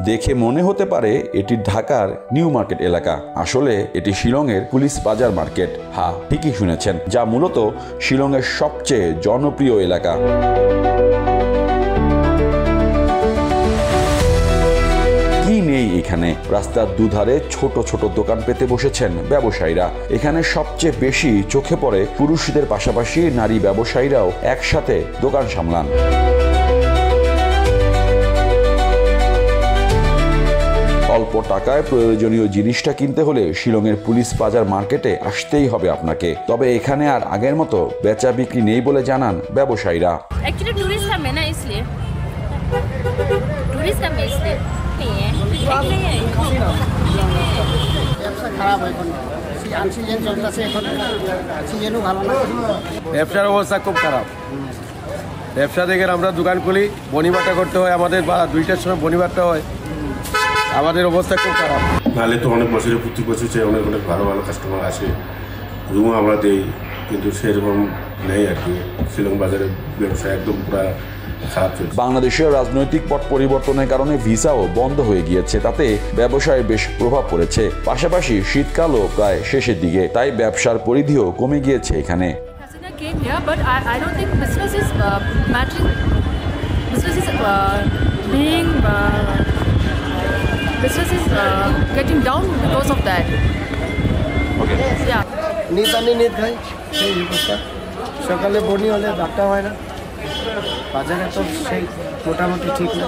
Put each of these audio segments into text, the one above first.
দেখে মনে হতে পারে এটি ঢাকার নিউ মার্কেট এলাকা, আসলে এটি শিলংয়ের পুলিশ বাজার মার্কেট। হ্যাঁ, ঠিকই শুনেছেন, যা মূলত শিলংয়ের সবচেয়ে জনপ্রিয় এলাকা। কি নেই এখানে? রাস্তার দুধারে ছোট ছোট দোকান পেতে বসেছেন ব্যবসায়ীরা। এখানে সবচেয়ে বেশি চোখে পড়ে পুরুষদের পাশাপাশি নারী ব্যবসায়ীরাও একসাথে দোকান সামলান। অল্প টাকায় প্রয়োজনীয় জিনিসটা কিনতে হলে শিলংয়ের পুলিশ বাজার মার্কেটে আসতেই হবে আপনাকে। তবে এখানে আর আগের মতো বেচা বিক্রি নেই বলে জানান ব্যবসায়ীরা। ব্যবসার অবস্থা খুব খারাপ। ব্যবসা থেকে আমরা দোকান খুলি, বনিবাটা করতে হয় আমাদের, বা 2টার সময় বনিবাটা হয়। আমাদের অবস্থা খুব খারাপ। নাহলে তো অনেক বছরের প্রতি বছর অনেক অনেক ভালো ভালো কাস্টমার আসে, রুমও আমরা দেই, কিন্তু সেরকম নেই আর কি। শিলং বাজারের ব্যবসা একদম পুরা খারাপ চলছে। বাংলাদেশের রাজনৈতিক পট পরিবর্তনের কারণে ভিসাও বন্ধ হয়ে গিয়েছে, তাতে ব্যবসায় বেশ প্রভাব পড়েছে। পাশাপাশি শীতকালও প্রায় শেষের দিকে, তাই ব্যবসার পরিধিও কমে গিয়েছে এখানে। Business is getting down because of that. Okay. Yeah. নিত আনি নিত খাই, সেই অবস্থা। সকালে বনি হলে ডাক্তার হয় না, বাজারে তো সেই মোটামুটি ঠিক না।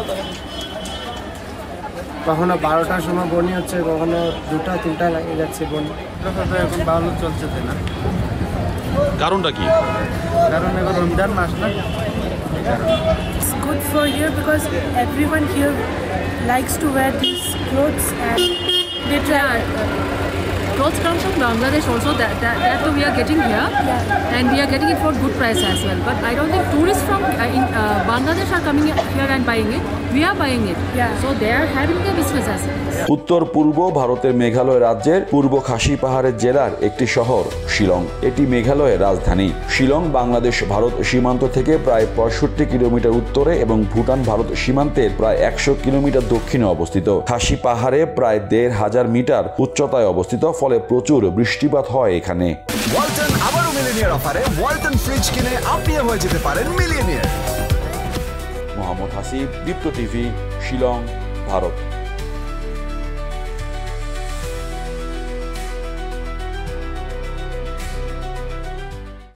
কখনো 12টার সময় বনি হচ্ছে, কখনো 2টা 3টা লাগিয়ে যাচ্ছে বনি। এখন ভালো চলছে না। কারণটা কি? কারণ এখন রমজান মাস না। It's good for here because everyone here likes to wear these clothes and they try. Clothes come from Bangladesh also, that we are getting here, and we are getting it for good price as well. But I don't think tourists from Bangladesh are coming here and buying it. We are buying it, so they are having their business as well. উত্তর পূর্ব ভারতের মেঘালয় রাজ্যের পূর্ব খাসি পাহাড়ের জেলার একটি শহর শিলং। এটি মেঘালয়ের রাজধানী। শিলং বাংলাদেশ ভারত সীমান্ত থেকে প্রায় 65 কিলোমিটার উত্তরে এবং ভুটান ভারত সীমান্তের প্রায় 100 কিলোমিটার দক্ষিণে অবস্থিত। খাসি পাহাড়ে প্রায় 1,500 মিটার উচ্চতায় অবস্থিত, ফলে প্রচুর বৃষ্টিপাত হয় এখানে। ওয়ালটন আবারও মিলিয়নিয়ার অফারে ওয়ালটন ফ্রিজ কিনে আপনিও হয়ে যেতে পারেন মিলিয়নিয়ার। মোহাম্মদ হাসিব, দীপ্ত টিভি, শিলং, ভারত।